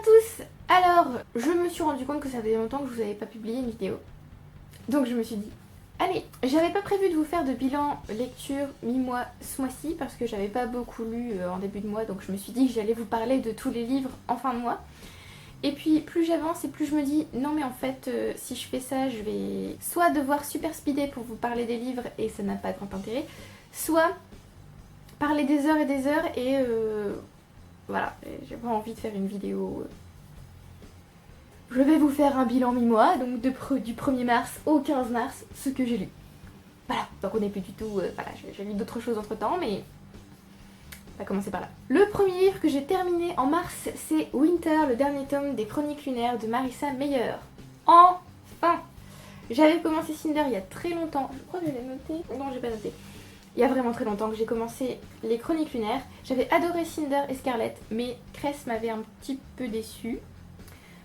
tous! Alors, je me suis rendu compte que ça faisait longtemps que je vous avais pas publié une vidéo. Donc je me suis dit, allez, j'avais pas prévu de vous faire de bilan lecture mi-mois ce mois-ci parce que j'avais pas beaucoup lu en début de mois, donc je me suis dit que j'allais vous parler de tous les livres en fin de mois. Et puis plus j'avance et plus je me dis, non mais en fait, si je fais ça, je vais soit devoir super speeder pour vous parler des livres et ça n'a pas grand intérêt, soit parler des heures et voilà, j'ai pas envie de faire une vidéo. Je vais vous faire un bilan mi-mois, donc du 1er mars au 15 mars, ce que j'ai lu. Voilà, donc on n'est plus du tout... voilà, j'ai lu d'autres choses entre temps, mais on va commencer par là. Le premier livre que j'ai terminé en mars, c'est Winter, le dernier tome des Chroniques lunaires de Marissa Meyer. Enfin! J'avais commencé Cinder il y a très longtemps, je crois que je l'ai noté. Non, j'ai pas noté. Il y a vraiment très longtemps que j'ai commencé les Chroniques lunaires. J'avais adoré Cinder et Scarlett, mais Cress m'avait un petit peu déçue.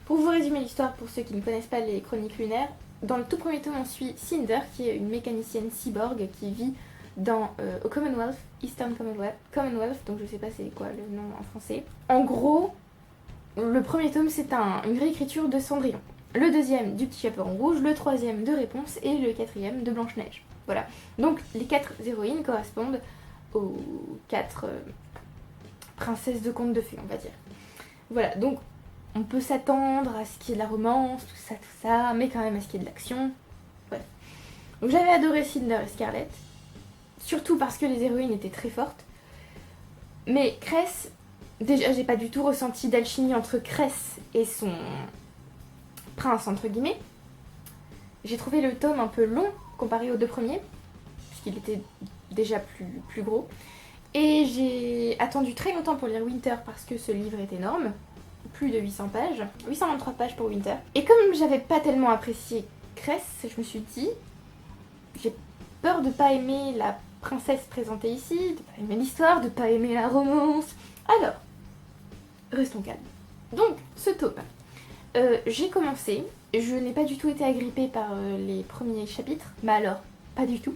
Pour vous résumer l'histoire, pour ceux qui ne connaissent pas les Chroniques lunaires, dans le tout premier tome on suit Cinder, qui est une mécanicienne cyborg qui vit au Commonwealth, Eastern Commonwealth, donc je sais pas c'est quoi le nom en français. En gros, le premier tome c'est une réécriture de Cendrillon, le deuxième du Petit Chaperon Rouge, le troisième de Réponse et le quatrième de Blanche-Neige. Voilà, donc les 4 héroïnes correspondent aux 4 princesses de contes de fées, on va dire. Voilà, donc on peut s'attendre à ce qu'il y ait de la romance, tout ça, mais quand même à ce qu'il y ait de l'action. Bref. Donc j'avais adoré Cinder et Scarlett, surtout parce que les héroïnes étaient très fortes. Mais Cress, déjà j'ai pas du tout ressenti d'alchimie entre Cress et son prince entre guillemets. J'ai trouvé le tome un peu long comparé aux 2 premiers, puisqu'il était déjà plus gros. Et j'ai attendu très longtemps pour lire Winter parce que ce livre est énorme. Plus de 800 pages, 823 pages pour Winter. Et comme j'avais pas tellement apprécié Cress, je me suis dit, j'ai peur de pas aimer la princesse présentée ici, de pas aimer l'histoire, de pas aimer la romance. Alors, restons calmes. Donc, ce tome, j'ai commencé, je n'ai pas du tout été agrippée par les premiers chapitres, mais alors, pas du tout.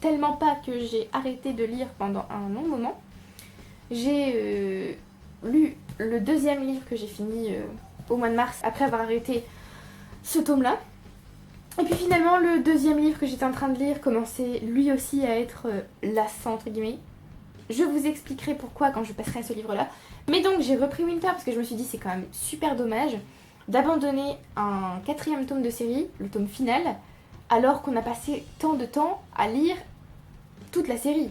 Tellement pas que j'ai arrêté de lire pendant un long moment. J'ai lu le deuxième livre que j'ai fini au mois de mars après avoir arrêté ce tome-là. Et puis finalement, le deuxième livre que j'étais en train de lire commençait lui aussi à être lassant entre guillemets. Je vous expliquerai pourquoi quand je passerai à ce livre-là. Mais donc j'ai repris Winter parce que je me suis dit c'est quand même super dommage d'abandonner un 4e tome de série, le tome final, alors qu'on a passé tant de temps à lire toute la série.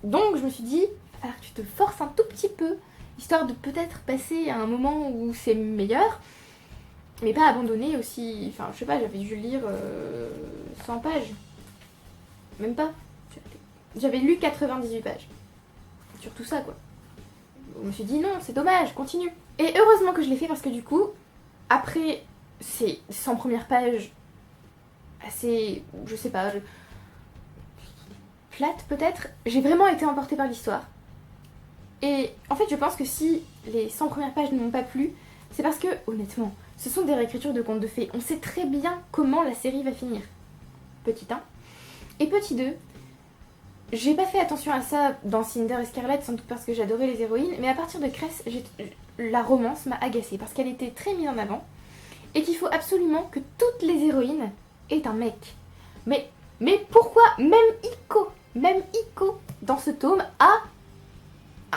Donc je me suis dit, il va falloir que tu te forces un tout petit peu, histoire de peut-être passer à un moment où c'est meilleur, mais pas abandonner aussi, enfin je sais pas, j'avais dû lire 100 pages, même pas, j'avais lu 98 pages, sur tout ça quoi. Je me suis dit non, c'est dommage, continue. Et heureusement que je l'ai fait parce que du coup, après ces 100 premières pages, assez, je sais pas, plate peut-être, j'ai vraiment été emportée par l'histoire. Et en fait je pense que si les 100 premières pages ne m'ont pas plu, c'est parce que, honnêtement, ce sont des réécritures de contes de fées. On sait très bien comment la série va finir. Petit 1. Et petit 2, j'ai pas fait attention à ça dans Cinder et Scarlett, sans doute parce que j'adorais les héroïnes, mais à partir de Cress, la romance m'a agacée, parce qu'elle était très mise en avant, et qu'il faut absolument que toutes les héroïnes aient un mec. Mais pourquoi même Iko, dans ce tome, a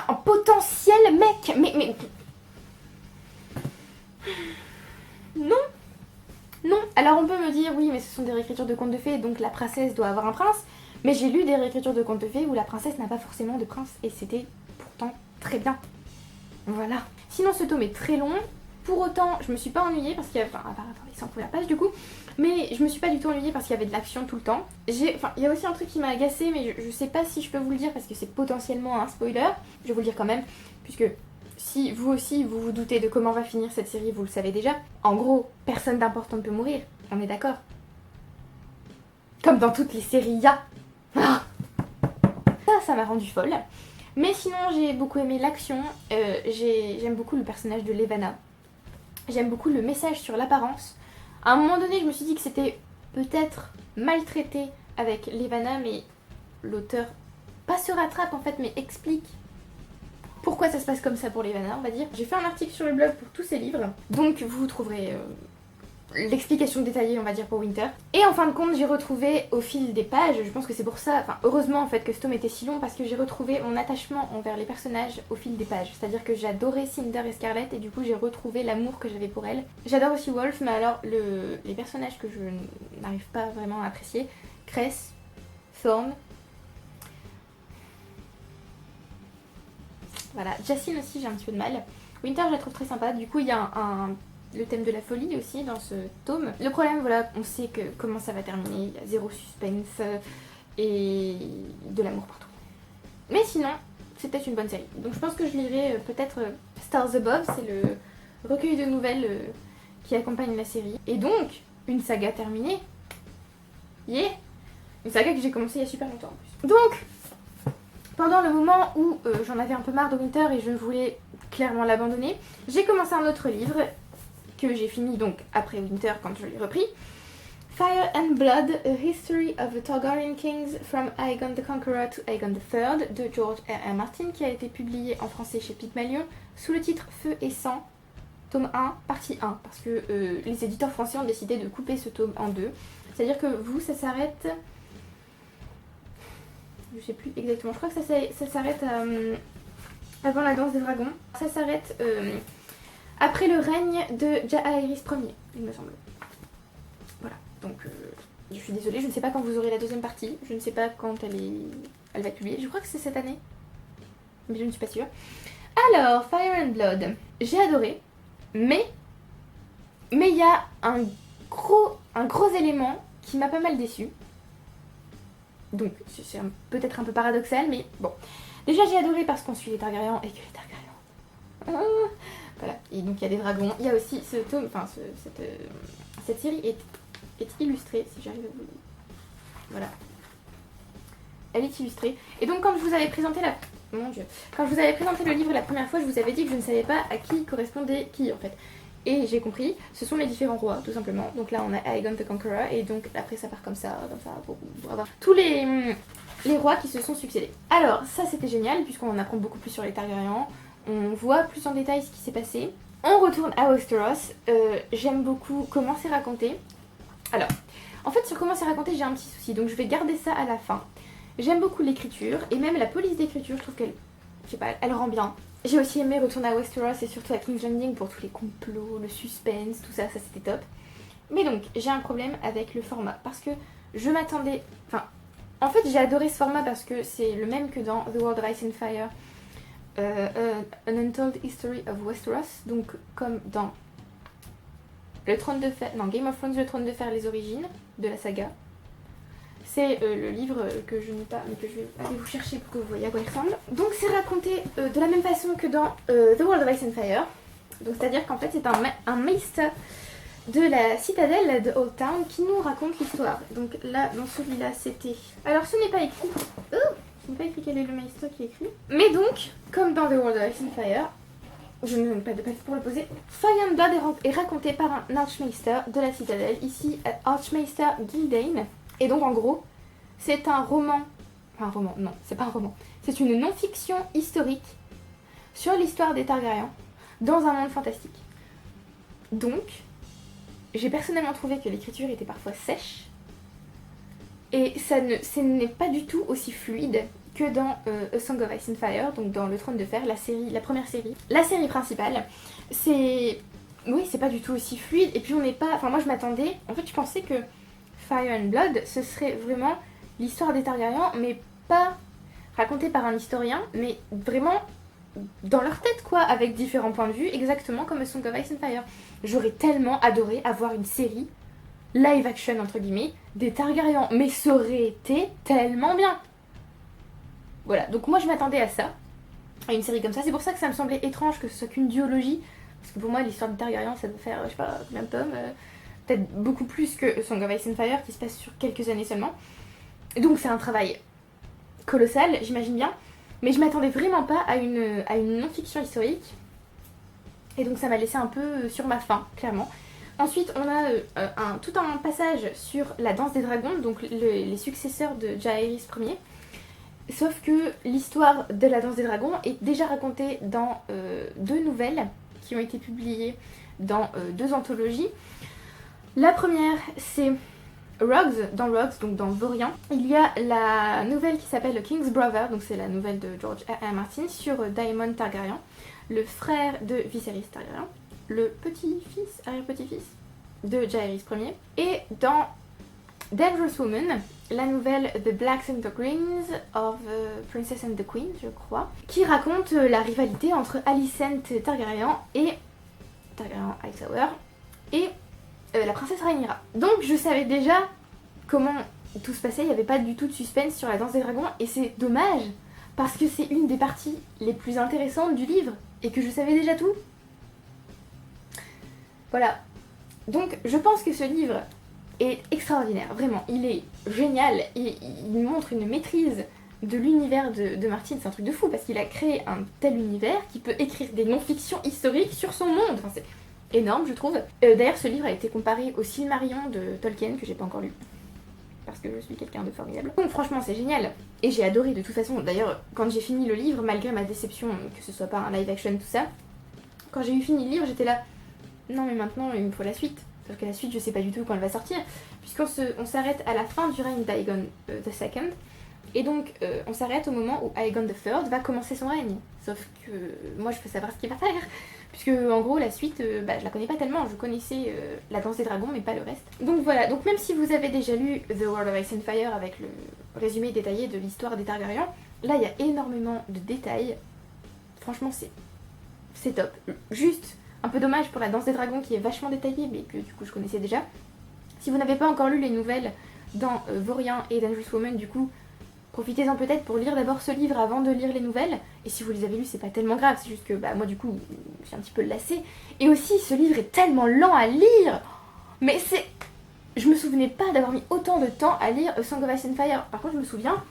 un potentiel mec. Mais... Non. Alors on peut me dire, oui, mais ce sont des réécritures de contes de fées, donc la princesse doit avoir un prince. Mais j'ai lu des réécritures de contes de fées où la princesse n'a pas forcément de prince. Et c'était pourtant très bien. Voilà. Sinon ce tome est très long. Pour autant, je me suis pas ennuyée parce qu'il y a... Enfin, à part les 100 premières pages du coup. Mais je me suis pas du tout ennuyée parce qu'il y avait de l'action tout le temps. Enfin, il y a aussi un truc qui m'a agacée, mais je sais pas si je peux vous le dire parce que c'est potentiellement un spoiler. Je vais vous le dire quand même, puisque si vous aussi vous vous doutez de comment va finir cette série, vous le savez déjà. En gros, personne d'important ne peut mourir, on est d'accord? Comme dans toutes les séries, il y a... Ça m'a rendue folle. Mais sinon, j'ai beaucoup aimé l'action. J'aime beaucoup le personnage de Levana. J'aime beaucoup le message sur l'apparence. À un moment donné, je me suis dit que c'était peut-être maltraité avec Levana, mais l'auteur, pas se rattrape en fait, mais explique pourquoi ça se passe comme ça pour les Vanna, on va dire. J'ai fait un article sur le blog pour tous ces livres, donc vous trouverez l'explication détaillée, on va dire, pour Winter. Et en fin de compte, j'ai retrouvé au fil des pages, je pense que c'est pour ça, enfin heureusement en fait que ce tome était si long, parce que j'ai retrouvé mon attachement envers les personnages au fil des pages. C'est-à-dire que j'adorais Cinder et Scarlett et du coup j'ai retrouvé l'amour que j'avais pour elles. J'adore aussi Wolf, mais alors les personnages que je n'arrive pas vraiment à apprécier, Cress, Thorn. Voilà, Jacine aussi j'ai un petit peu de mal. Winter je la trouve très sympa, du coup il y a le thème de la folie aussi dans ce tome. Le problème, voilà, on sait que comment ça va terminer, il y a zéro suspense et de l'amour partout. Mais sinon, c'était une bonne série. Donc je pense que je lirai peut-être Stars Above, c'est le recueil de nouvelles qui accompagne la série. Et donc, une saga terminée. Yeah! Une saga que j'ai commencé il y a super longtemps en plus. Donc, pendant le moment où j'en avais un peu marre de Winter et je voulais clairement l'abandonner, j'ai commencé un autre livre que j'ai fini donc après Winter quand je l'ai repris. Fire and Blood, A History of the Targaryen Kings from Aegon the Conqueror to Aegon III de George R. R. Martin, qui a été publié en français chez Pygmalion sous le titre Feu et Sang, tome 1, partie 1, parce que les éditeurs français ont décidé de couper ce tome en deux. C'est-à-dire que vous, ça s'arrête... Je sais plus exactement, je crois que ça s'arrête avant la danse des dragons. Ça s'arrête... après le règne de Jaehaerys Ier, il me semble. Voilà, donc je suis désolée, je ne sais pas quand vous aurez la deuxième partie, je ne sais pas quand elle va être publiée, je crois que c'est cette année, mais je ne suis pas sûre. Alors, Fire and Blood, j'ai adoré, mais il y a un gros élément qui m'a pas mal déçue. Donc, c'est peut-être un peu paradoxal, mais bon. Déjà, j'ai adoré parce qu'on suit les Targaryens et que les Targaryens... Voilà, et donc il y a des dragons. Il y a aussi ce tome, enfin cette série est illustrée, si j'arrive à vous... Voilà. Elle est illustrée. Et donc quand je vous avais présenté Mon Dieu. Quand je vous avais présenté le livre la première fois, je vous avais dit que je ne savais pas à qui correspondait qui en fait. Et j'ai compris, ce sont les différents rois, tout simplement. Donc là on a Aegon the Conqueror, et donc après ça part comme ça, pour avoir tous les rois qui se sont succédés. Alors ça c'était génial, puisqu'on en apprend beaucoup plus sur les Targaryens. On voit plus en détail ce qui s'est passé. On retourne à Westeros. J'aime beaucoup comment c'est raconté. Alors, en fait, sur comment c'est raconté, j'ai un petit souci. Donc, je vais garder ça à la fin. J'aime beaucoup l'écriture. Et même la police d'écriture, je trouve qu'elle... Je sais pas, elle rend bien. J'ai aussi aimé retourner à Westeros et surtout à King's Landing pour tous les complots, le suspense, tout ça, ça c'était top. Mais donc, j'ai un problème avec le format. Parce que je m'attendais... Enfin, en fait, j'ai adoré ce format parce que c'est le même que dans The World of Ice and Fire. An Untold History of Westeros, donc comme dans le Trône de Fer, non, Game of Thrones, le Trône de Fer, les origines de la saga. C'est le livre que je n'ai pas, mais que je vais aller vous chercher pour que vous voyez à quoi il ressemble. Donc c'est raconté de la même façon que dans The World of Ice and Fire. Donc c'est-à-dire qu'en fait c'est un maester de la citadelle de Old Town qui nous raconte l'histoire. Donc là, dans celui-là, c'était... Alors ce n'est pas écrit... Je n'ai pas écrit quel est le maester qui est écrit. Mais donc, comme dans The World of Ice and Fire, je ne donne pas de papier pour le poser, Fire and Blood est raconté par un Archmaester de la citadelle, ici Archmaester Gildane. Et donc en gros, c'est un roman... Enfin un roman, non, c'est pas un roman. C'est une non-fiction historique sur l'histoire des Targaryens dans un monde fantastique. Donc, j'ai personnellement trouvé que l'écriture était parfois sèche. Et ce n'est pas du tout aussi fluide que dans A Song of Ice and Fire, donc dans Le Trône de Fer, la première série. La série principale, c'est... Oui, c'est pas du tout aussi fluide, et puis on n'est pas... Enfin, moi je m'attendais... En fait, je pensais que Fire and Blood, ce serait vraiment l'histoire des Targaryens, mais pas racontée par un historien, mais vraiment dans leur tête, quoi, avec différents points de vue, exactement comme A Song of Ice and Fire. J'aurais tellement adoré avoir une série live action entre guillemets des Targaryens, mais ça aurait été tellement bien. Voilà, donc moi je m'attendais à ça, à une série comme ça. C'est pour ça que ça me semblait étrange que ce soit qu'une duologie, parce que pour moi l'histoire des Targaryens ça doit faire je sais pas combien de tomes, peut-être beaucoup plus que Song of Ice and Fire qui se passe sur quelques années seulement. Donc c'est un travail colossal, j'imagine bien, mais je m'attendais vraiment pas à une non-fiction historique, et donc ça m'a laissé un peu sur ma faim, clairement. Ensuite, on a tout un passage sur la danse des dragons, donc les successeurs de Jaehaerys Ier. Sauf que l'histoire de la danse des dragons est déjà racontée dans 2 nouvelles qui ont été publiées dans 2 anthologies. La première, c'est Rogues, donc dans Vorian. Il y a la nouvelle qui s'appelle The King's Brother, donc c'est la nouvelle de George R. R. Martin sur Daemon Targaryen, le frère de Viserys Targaryen, le petit-fils, arrière-petit-fils de Jaehaerys Ier. Et dans Dangerous Woman, la nouvelle The Blacks and the Greens of Princess and the Queen, je crois, qui raconte la rivalité entre Alicent Targaryen et Targaryen Hightower et la princesse Rhaenyra. Donc je savais déjà comment tout se passait, il n'y avait pas du tout de suspense sur la danse des dragons et c'est dommage parce que c'est une des parties les plus intéressantes du livre et que je savais déjà tout. Voilà. Donc je pense que ce livre est extraordinaire, vraiment, il est génial, il montre une maîtrise de l'univers de Martin, c'est un truc de fou parce qu'il a créé un tel univers qui peut écrire des non-fictions historiques sur son monde, enfin, c'est énorme je trouve. D'ailleurs ce livre a été comparé au Silmarillion de Tolkien que j'ai pas encore lu parce que je suis quelqu'un de formidable. Donc franchement c'est génial et j'ai adoré de toute façon. D'ailleurs quand j'ai fini le livre, malgré ma déception que ce soit pas un live action tout ça, quand j'ai eu fini le livre j'étais là non mais maintenant il me faut la suite. Sauf que la suite je sais pas du tout quand elle va sortir puisqu'on s'arrête à la fin du règne d'Aegon II et donc on s'arrête au moment où Aegon III va commencer son règne. Sauf que moi je veux savoir ce qu'il va faire puisque en gros la suite je la connais pas tellement, je connaissais la danse des dragons mais pas le reste. Donc voilà, donc même si vous avez déjà lu The World of Ice and Fire avec le résumé détaillé de l'histoire des Targaryens, là il y a énormément de détails, franchement c'est top. Juste un peu dommage pour la danse des dragons qui est vachement détaillée mais que du coup je connaissais déjà. Si vous n'avez pas encore lu les nouvelles dans Vorian et Dangerous Woman, du coup profitez-en peut-être pour lire d'abord ce livre avant de lire les nouvelles. Et si vous les avez lus, c'est pas tellement grave, c'est juste que moi du coup, je suis un petit peu lassée. Et aussi, ce livre est tellement lent à lire. Mais c'est... Je me souvenais pas d'avoir mis autant de temps à lire A Song of Ice and Fire. Par contre, je me souviens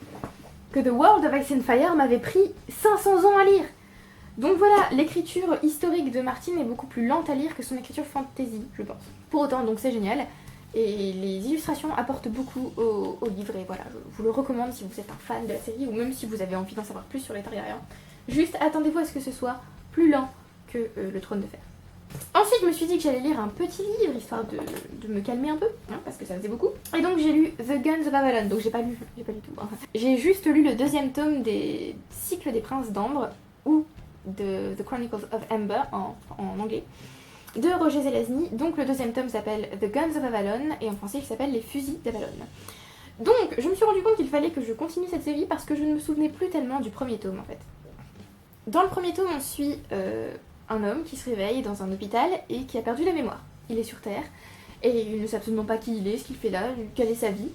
que The World of Ice and Fire m'avait pris 500 ans à lire. Donc voilà, l'écriture historique de Martin est beaucoup plus lente à lire que son écriture fantasy, je pense. Pour autant, donc c'est génial. Et les illustrations apportent beaucoup au livre et voilà, je vous le recommande si vous êtes un fan de la série ou même si vous avez envie d'en savoir plus sur les Targaryens. Juste attendez-vous à ce que ce soit plus lent que le Trône de Fer. Ensuite je me suis dit que j'allais lire un petit livre histoire de me calmer un peu, hein, parce que ça faisait beaucoup. Et donc j'ai lu The Guns of Avalon, donc j'ai pas lu tout. Hein. J'ai juste lu le 2e tome des cycles des Princes d'Ambre ou de The Chronicles of Amber en anglais. De Roger Zelazny, donc le 2e tome s'appelle The Guns of Avalon et en français il s'appelle Les Fusils d'Avalon. Donc je me suis rendu compte qu'il fallait que je continue cette série parce que je ne me souvenais plus tellement du 1er tome en fait. Dans le 1er tome on suit un homme qui se réveille dans un hôpital et qui a perdu la mémoire. Il est sur Terre et il ne sait absolument pas qui il est, ce qu'il fait là, quelle est sa vie.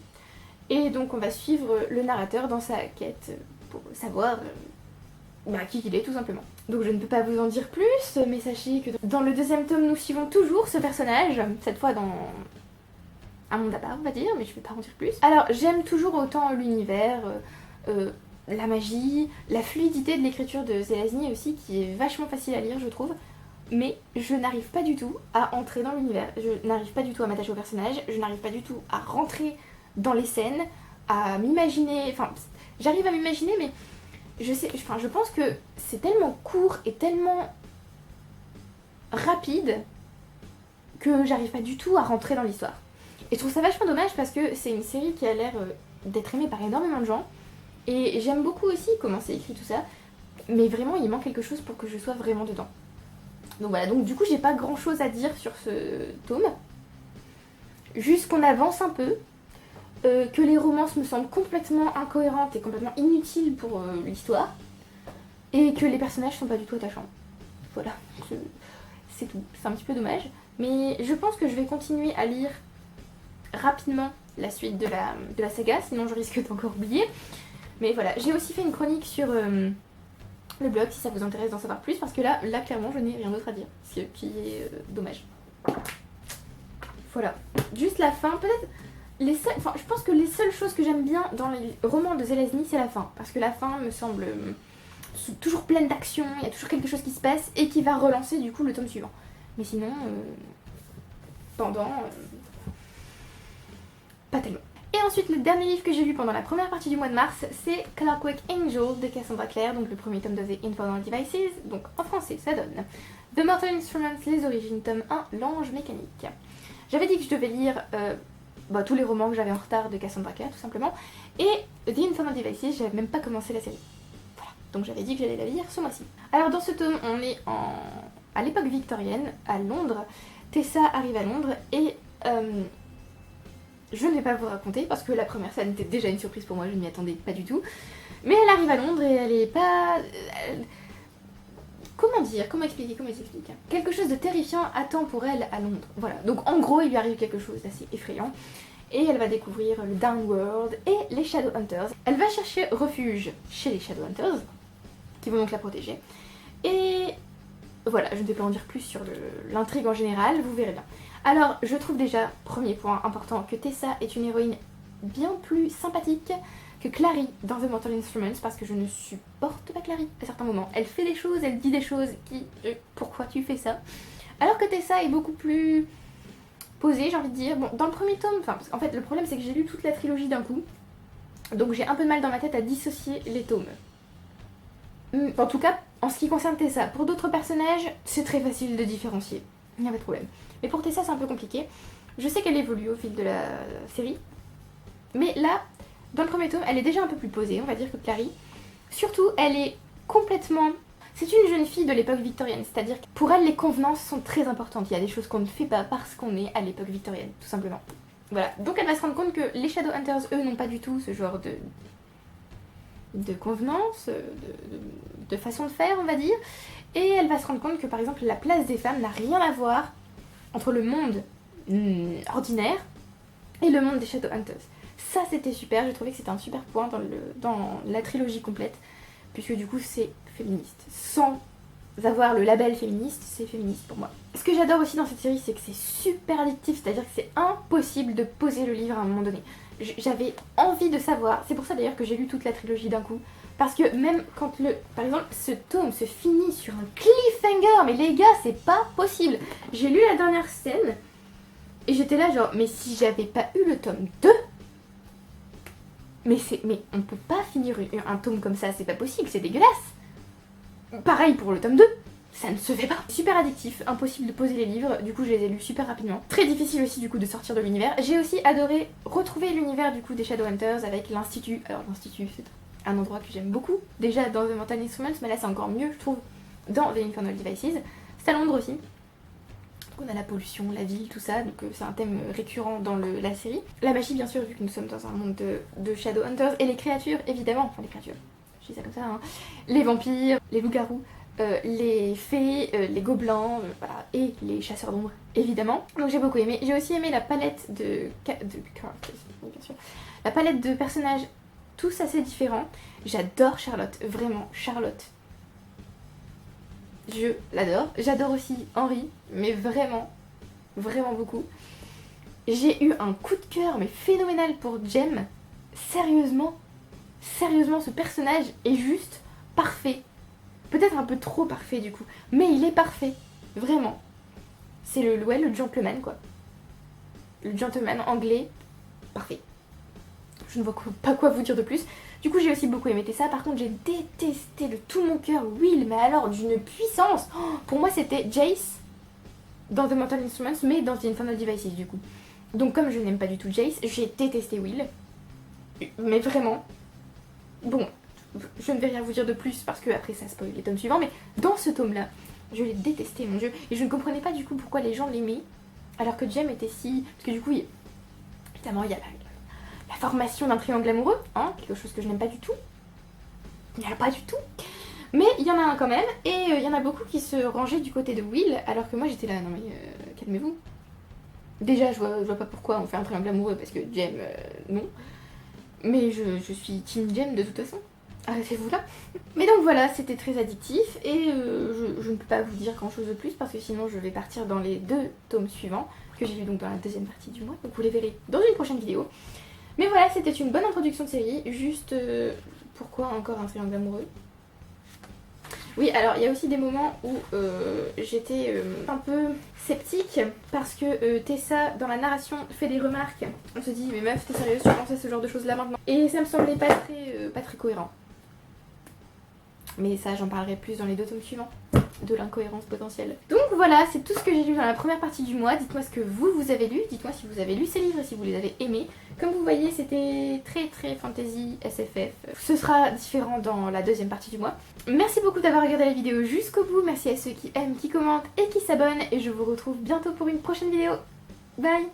Et donc on va suivre le narrateur dans sa quête pour savoir qui il est tout simplement. Donc je ne peux pas vous en dire plus, mais sachez que dans le 2e tome nous suivons toujours ce personnage, cette fois dans un monde à part on va dire, mais je vais pas en dire plus. Alors j'aime toujours autant l'univers, la magie, la fluidité de l'écriture de Zelazny aussi qui est vachement facile à lire je trouve, mais je n'arrive pas du tout à entrer dans l'univers, je n'arrive pas du tout à m'attacher au personnage, je n'arrive pas du tout à rentrer dans les scènes, à m'imaginer, enfin j'arrive à m'imaginer mais je pense que c'est tellement court et tellement rapide que j'arrive pas du tout à rentrer dans l'histoire. Et je trouve ça vachement dommage parce que c'est une série qui a l'air d'être aimée par énormément de gens. Et j'aime beaucoup aussi comment c'est écrit tout ça. Mais vraiment il manque quelque chose pour que je sois vraiment dedans. Donc voilà, donc du coup j'ai pas grand chose à dire sur ce tome. Juste qu'on avance un peu. Que les romances me semblent complètement incohérentes et complètement inutiles pour l'histoire, et que les personnages sont pas du tout attachants. Voilà, c'est tout. C'est un petit peu dommage, mais je pense que je vais continuer à lire rapidement la suite de la saga, sinon je risque d'encore oublier. Mais voilà, j'ai aussi fait une chronique sur le blog si ça vous intéresse d'en savoir plus, parce que là clairement je n'ai rien d'autre à dire, ce qui est dommage. Voilà, juste la fin, peut-être... je pense que les seules choses que j'aime bien dans les romans de Zelazny, c'est la fin. Parce que la fin me semble toujours pleine d'action, il y a toujours quelque chose qui se passe et qui va relancer du coup le tome suivant. Mais sinon, pendant, pas tellement. Et ensuite, le dernier livre que j'ai lu pendant la première partie du mois de mars, c'est Clockwork Angel de Cassandra Clare, donc le premier tome de The Infernal Devices, donc en français ça donne The Mortal Instruments, les origines, tome 1, L'ange mécanique. J'avais dit que je devais lire tous les romans que j'avais en retard de Cassandra Clare, tout simplement, et The Infernal Devices, j'avais même pas commencé la série. Voilà, donc j'avais dit que j'allais la lire ce mois-ci. Alors dans ce tome, on est à l'époque victorienne, à Londres. Tessa arrive à Londres et je ne vais pas vous raconter parce que la première scène était déjà une surprise pour moi, je ne m'y attendais pas du tout. Mais elle arrive à Londres et elle est pas... Comment dire? Comment expliquer? Comment s'explique? Quelque chose de terrifiant attend pour elle à Londres. Voilà, donc en gros il lui arrive quelque chose d'assez effrayant. Et elle va découvrir le Downworld et les Shadowhunters. Elle va chercher refuge chez les Shadowhunters, qui vont donc la protéger. Et voilà, je ne vais pas en dire plus sur l'intrigue en général, vous verrez bien. Alors, je trouve déjà, premier point important, que Tessa est une héroïne bien plus sympathique que Clary dans The Mortal Instruments, parce que je ne supporte pas Clary à certains moments. Elle fait des choses, elle dit des choses qui... pourquoi tu fais ça? Alors que Tessa est beaucoup plus posée, j'ai envie de dire. Bon, dans le premier tome, en fait, le problème c'est que j'ai lu toute la trilogie d'un coup, donc j'ai un peu de mal dans ma tête à dissocier les tomes. En tout cas, en ce qui concerne Tessa. Pour d'autres personnages, c'est très facile de différencier. Il n'y a pas de problème. Mais pour Tessa, c'est un peu compliqué. Je sais qu'elle évolue au fil de la série. Mais là, dans le premier tome, elle est déjà un peu plus posée, on va dire, que Clary. Surtout, elle est complètement... C'est une jeune fille de l'époque victorienne. C'est-à-dire que pour elle, les convenances sont très importantes. Il y a des choses qu'on ne fait pas parce qu'on est à l'époque victorienne, tout simplement. Voilà. Donc elle va se rendre compte que les Shadowhunters, eux, n'ont pas du tout ce genre de convenance, de façon de faire, on va dire. Et elle va se rendre compte que, par exemple, la place des femmes n'a rien à voir entre le monde ordinaire et le monde des Shadowhunters. Ça, c'était super, j'ai trouvé que c'était un super point dans la trilogie complète, puisque du coup, c'est féministe. Sans avoir le label féministe, c'est féministe pour moi. Ce que j'adore aussi dans cette série, c'est que c'est super addictif, c'est-à-dire que c'est impossible de poser le livre à un moment donné. J'avais envie de savoir, c'est pour ça d'ailleurs que j'ai lu toute la trilogie d'un coup, parce que même quand par exemple, ce tome se finit sur un cliffhanger, mais les gars, c'est pas possible. J'ai lu la dernière scène, et j'étais là genre, mais si j'avais pas eu le tome 2, mais on peut pas finir un tome comme ça, c'est pas possible, c'est dégueulasse. Pareil pour le tome 2, ça ne se fait pas. Super addictif, impossible de poser les livres, du coup je les ai lus super rapidement. Très difficile aussi du coup de sortir de l'univers. J'ai aussi adoré retrouver l'univers du coup des Shadowhunters avec l'Institut. Alors l'Institut, c'est un endroit que j'aime beaucoup, déjà dans The Mortal Instruments, mais là c'est encore mieux je trouve dans The Infernal Devices. C'est à Londres aussi. On a la pollution, la ville, tout ça, donc c'est un thème récurrent dans la série. La magie bien sûr, vu que nous sommes dans un monde de Shadowhunters, et les créatures évidemment, enfin les créatures, je dis ça comme ça, hein. Les vampires, les loups-garous, les fées, les gobelins, voilà, et les chasseurs d'ombre évidemment. Donc j'ai beaucoup aimé. J'ai aussi aimé la palette de characters, oui, bien sûr. La palette de personnages, tous assez différents. J'adore Charlotte, vraiment Charlotte. Je l'adore. J'adore aussi Henry, mais vraiment, vraiment beaucoup. J'ai eu un coup de cœur, mais phénoménal pour Jem. Sérieusement, ce personnage est juste parfait. Peut-être un peu trop parfait du coup, mais il est parfait. Vraiment. C'est le gentleman quoi. Le gentleman anglais, parfait. Je ne vois pas quoi vous dire de plus. Du coup, j'ai aussi beaucoup aimé ça. Par contre, j'ai détesté de tout mon cœur Will, mais alors d'une puissance. Oh, pour moi, c'était Jace dans The Mortal Instruments, mais dans The Infernal Devices, du coup. Donc, comme je n'aime pas du tout Jace, j'ai détesté Will. Mais vraiment. Bon, je ne vais rien vous dire de plus parce que après ça spoil les tomes suivants, mais dans ce tome-là, je l'ai détesté, mon dieu. Et je ne comprenais pas du coup pourquoi les gens l'aimaient, alors que Jem était si... Parce que du coup, évidemment, il y a la formation d'un triangle amoureux, hein, quelque chose que je n'aime pas du tout. Il n'y en a pas du tout. Mais il y en a un quand même, et il y en a beaucoup qui se rangeaient du côté de Will, alors que moi j'étais là, non mais calmez-vous. Déjà, je vois pas pourquoi on fait un triangle amoureux, parce que Jem, non. Mais je suis team Jem de toute façon. Arrêtez-vous là. Mais donc voilà, c'était très addictif, et je ne peux pas vous dire grand chose de plus, parce que sinon je vais partir dans les 2 tomes suivants, que j'ai lu donc dans la deuxième partie du mois, donc vous les verrez dans une prochaine vidéo. Mais voilà, c'était une bonne introduction de série, juste pourquoi encore un triangle amoureux? Oui, alors il y a aussi des moments où j'étais un peu sceptique parce que Tessa, dans la narration, fait des remarques. On se dit, mais meuf, t'es sérieuse, tu penses à ce genre de choses là maintenant? Et ça me semblait pas très cohérent. Mais ça, j'en parlerai plus dans les 2 tomes suivants, de l'incohérence potentielle. Donc voilà, c'est tout ce que j'ai lu dans la première partie du mois. Dites-moi ce que vous avez lu, dites-moi si vous avez lu ces livres et si vous les avez aimés. Comme vous voyez, c'était très fantasy SFF. Ce sera différent dans la 2e partie du mois. Merci beaucoup d'avoir regardé la vidéo jusqu'au bout. Merci à ceux qui aiment, qui commentent et qui s'abonnent. Et je vous retrouve bientôt pour une prochaine vidéo. Bye!